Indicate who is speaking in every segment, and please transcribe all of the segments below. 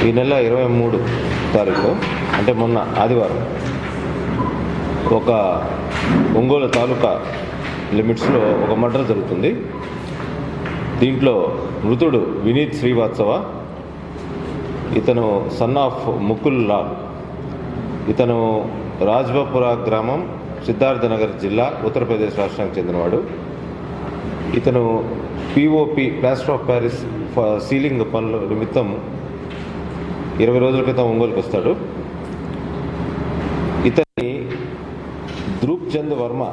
Speaker 1: ఈ నెల 23 తారీఖు అంటే మొన్న ఆదివారం ఒక ఒంగోలు తాలూకా లిమిట్స్లో ఒక మర్డర్ జరుగుతుంది. దీంట్లో మృతుడు వినీత్ శ్రీవాత్సవ, ఇతను సన్ ఆఫ్ ముకుల్ లాల్, ఇతను రాజ్బాపుర గ్రామం, సిద్ధార్థనగర్ జిల్లా, ఉత్తరప్రదేశ్ రాష్ట్రానికి చెందినవాడు. ఇతను POP plaster of Paris ceiling పనుల నిమిత్తం 20 రోజుల క్రితం ఒంగోలుకి వస్తాడు. ఇతని ధ్రువ్ చంద్ వర్మ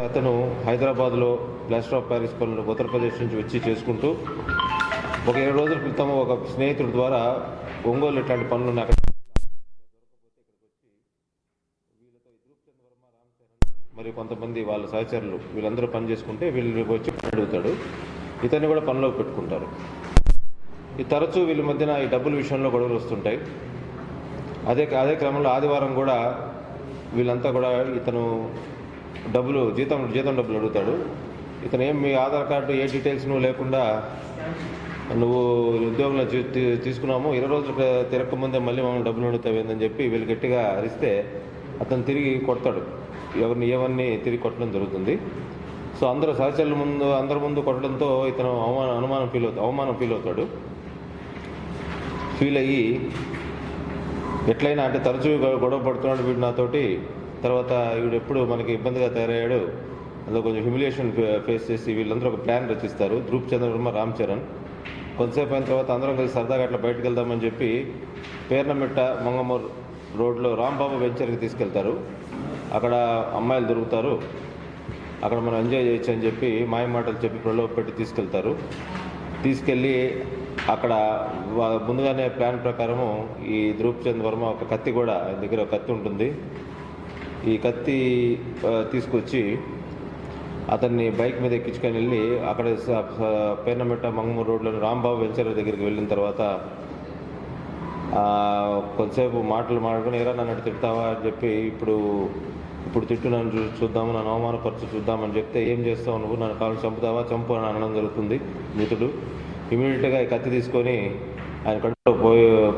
Speaker 1: అతను హైదరాబాద్లో ప్లాస్టర్ ఆఫ్ ప్యారిస్ పనులు ఉత్తరప్రదేశ్ నుంచి వచ్చి చేసుకుంటూ ఒక 20 రోజుల క్రితం ఒక స్నేహితుడి ద్వారా ఒంగోలు ఇట్లాంటి పనులు అక్కడ వీళ్ళతో ధ్రువ్ చంద్ వర్మ, రామ్ చరణ్ మరియు కొంతమంది వాళ్ళ సహచరులు వీళ్ళందరూ పని చేసుకుంటే వీళ్ళు వచ్చి అడుగుతాడు. ఇతన్ని కూడా పనిలో పెట్టుకుంటారు. ఈ తరచూ వీళ్ళ మధ్యన ఈ డబ్బుల విషయంలో గొడవలు వస్తుంటాయి. అదే క్రమంలో ఆదివారం కూడా వీళ్ళంతా కూడా ఇతను జీతం డబ్బులు అడుగుతాడు. ఇతను మీ ఆధార్ కార్డు ఏ డీటెయిల్స్ నువ్వు లేకుండా నువ్వు ఉద్యోగంలో తీసుకున్నాము, 20 రోజులు తిరగకముందే మళ్ళీ మమ్మల్ని డబ్బులు అడుగుతావేందని చెప్పి వీళ్ళు గట్టిగా అరిస్తే అతను తిరిగి కొడతాడు. ఏమన్నీ తిరిగి కొట్టడం జరుగుతుంది. సో అందరి ముందు కొట్టడంతో ఇతను అవమానం ఫీల్ అవుతాడు. ఫీల్ అయ్యి ఎట్లయినా అంటే తరచూ గొడవ పడుతున్నాడు వీడు నాతోటి, తర్వాత వీడు ఎప్పుడు మనకి ఇబ్బందిగా తయారయ్యాడు, అందులో కొంచెం హ్యూమిలియేషన్ ఫేస్ చేసి వీళ్ళందరూ ఒక ప్లాన్ రచిస్తారు. ధ్రువ్ చంద్ వర్మ, రామ్ చరణ్. కొంతసేపు అయిన తర్వాత అందరం కలిసి సరదాగా అట్లా బయటకు వెళ్దామని చెప్పి పేర్నమిట్ట మంగమూరు రోడ్లో రాంబాబు వెంచర్కి తీసుకెళ్తారు. అక్కడ అమ్మాయిలు దొరుకుతారు, అక్కడ మనం ఎంజాయ్ చేయొచ్చు అని చెప్పి మాయ మాటలు చెప్పి ప్రలోభ పెట్టి తీసుకెళ్ళి అక్కడ ముందుగానే ప్లాన్ ప్రకారము ఈ ధ్రువ్ చంద్ వర్మ ఒక కత్తి కూడా, ఆయన దగ్గర ఒక కత్తి ఉంటుంది, ఈ కత్తి తీసుకొచ్చి అతన్ని బైక్ మీద ఎక్కించుకొని వెళ్ళి అక్కడ పేర్నమిట్ట మంగమూరు రోడ్లోని రాంబాబు వెంచర్ దగ్గరికి వెళ్ళిన తర్వాత కొంతసేపు మాట్లాడుకుని ఏరా నన్ను తిడతావా అని చెప్పి ఇప్పుడు తిట్టు నన్ను చూద్దాము, నన్ను అవమానపరచు చూద్దామని చెప్తే ఏం చేస్తావు నువ్వు, నన్ను కాళ్ళు చంపుతావా, చంపు అని అనడం జరుగుతుంది. మృతుడు ఇమీడియట్గా ఈ కత్తి తీసుకొని ఆయన కడుపులో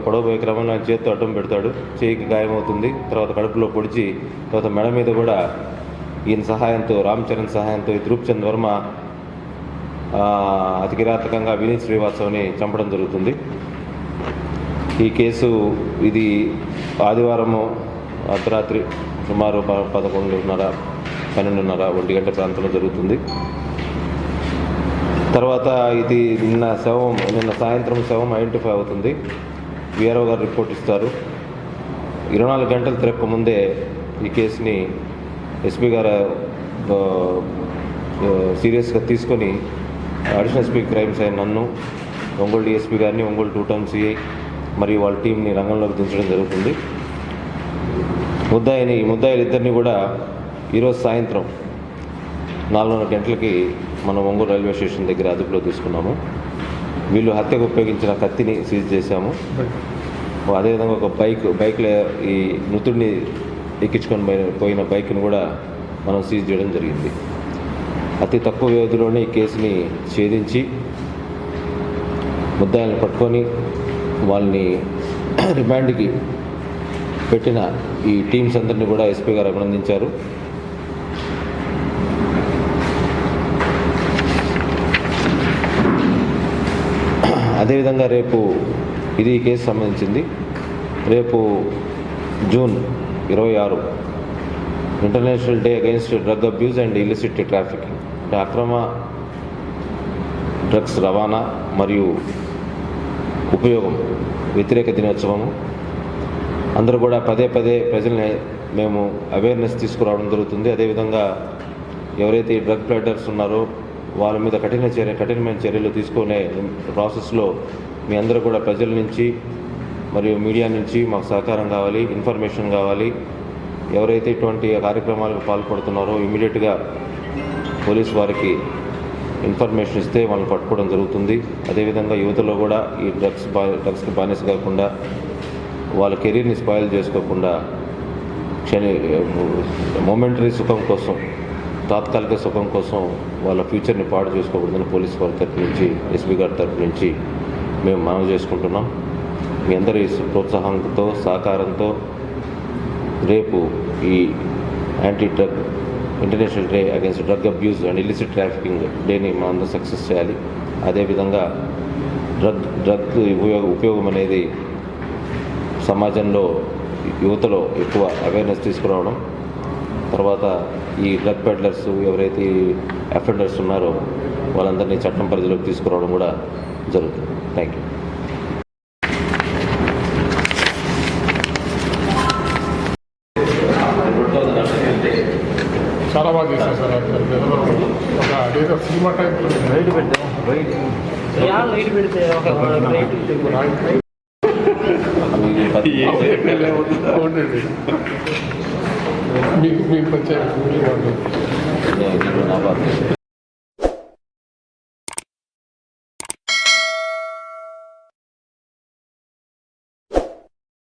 Speaker 1: పొడవబోయే క్రమంలో ఆయన చేతితో అడ్డం పెడతాడు. చేయికి గాయమవుతుంది. తర్వాత కడుపులో పొడిచి తర్వాత మెడ మీద కూడా ఈయన సహాయంతో, రామ్ చరణ్ సహాయంతో ఈ ధ్రువ్ చంద్ వర్మ అతి కిరాతకంగా వినీత్ శ్రీవాత్సవ్ని చంపడం జరుగుతుంది. ఈ కేసు ఇది ఆదివారము అర్ధరాత్రి సుమారు 11:30, 12:30, 1 గంట ప్రాంతంలో జరుగుతుంది. తర్వాత ఇది నిన్న సాయంత్రం శవం ఐడెంటిఫై అవుతుంది. వీఆర్ఓ గారు రిపోర్ట్ ఇస్తారు. 24 గంటలు తిరగక ముందే ఈ కేసుని ఎస్పీ గారు సీరియస్గా తీసుకొని అడిషనల్ ఎస్పీ క్రైమ్స్ అయిన నన్ను, ఒంగోలు డిఎస్పీ గారిని, ఒంగోలు 2 టౌన్ సిఐ మరియు వాళ్ళ టీంని రంగంలోకి దించడం జరుగుతుంది. ముద్దాయిలిద్దరిని కూడా ఈరోజు సాయంత్రం 4:30 గంటలకి మనం ఒంగోలు రైల్వే స్టేషన్ దగ్గర అదుపులో తీసుకున్నాము. వీళ్ళు హత్యకు ఉపయోగించిన కత్తిని సీజ్ చేశాము. అదేవిధంగా ఒక బైక్లో ఈ మృతుడిని ఎక్కించుకొని పోయిన బైక్ని కూడా మనం సీజ్ చేయడం జరిగింది. అతి తక్కువ వ్యవధిలోనే ఈ కేసుని ఛేదించి ముద్దాయిలను పట్టుకొని వాళ్ళని రిమాండ్కి పెట్టిన ఈ టీమ్స్ అందరినీ కూడా ఎస్పీ గారు అభినందించారు. అదేవిధంగా రేపు ఇది ఈ కేసు సంబంధించింది. రేపు June 26 international day against drug abuse and illicit trafficking, అంటే అక్రమ డ్రగ్స్ రవాణా మరియు ఉపయోగం వ్యతిరేక దినోత్సవము. అందరూ కూడా పదే ప్రజల్ని మేము అవేర్నెస్ తీసుకురావడం జరుగుతుంది. అదేవిధంగా ఎవరైతే ఈ డ్రగ్ ప్లేడర్స్ ఉన్నారో వాళ్ళ మీద కఠినమైన చర్యలు తీసుకునే ప్రాసెస్లో మీ అందరూ కూడా ప్రజల నుంచి మరియు మీడియా నుంచి మాకు సహకారం కావాలి, ఇన్ఫర్మేషన్ కావాలి. ఎవరైతే ఇటువంటి కార్యక్రమాలకు పాల్పడుతున్నారో ఇమీడియట్గా పోలీస్ వారికి ఇన్ఫర్మేషన్ ఇస్తే వాళ్ళని పట్టుకోవడం జరుగుతుంది. అదేవిధంగా యువతలో కూడా ఈ డ్రగ్స్కి బానిస కాకుండా వాళ్ళ కెరీర్ని స్పాయిల్ చేసుకోకుండా మొమెంటరీ సుఖం కోసం, తాత్కాలిక సుఖం కోసం వాళ్ళ ఫ్యూచర్ని పాడు చేసుకోకూడదని పోలీస్ వారి తరఫు నుంచి, ఎస్పీ గారి తరఫు నుంచి మేము మనవి చేసుకుంటున్నాం. మీ అందరి ప్రోత్సాహంతో, సహకారంతో రేపు ఈ anti drug international day against drug abuse and illicit trafficking డేని మనం అందరూ సక్సెస్ చేయాలి. అదేవిధంగా డ్రగ్ ఉపయోగం అనేది సమాజంలో యువతలో ఎక్కువ అవేర్నెస్ తీసుకురావడం, తర్వాత ఈ డ్రగ్ పెడ్లర్స్ ఎవరైతే అఫెండర్స్ ఉన్నారో వాళ్ళందరినీ చట్టం పరిధిలోకి తీసుకురావడం కూడా జరుగుతుంది. Thank you.
Speaker 2: చాలా బాగా చేశారు సార్. ఒక అదేదో సినిమా టైప్
Speaker 1: రైట్ పెట్టాం.
Speaker 3: లైట్ పెడితే ఒక
Speaker 2: మీకు పంచాయతీ
Speaker 1: నా బాధ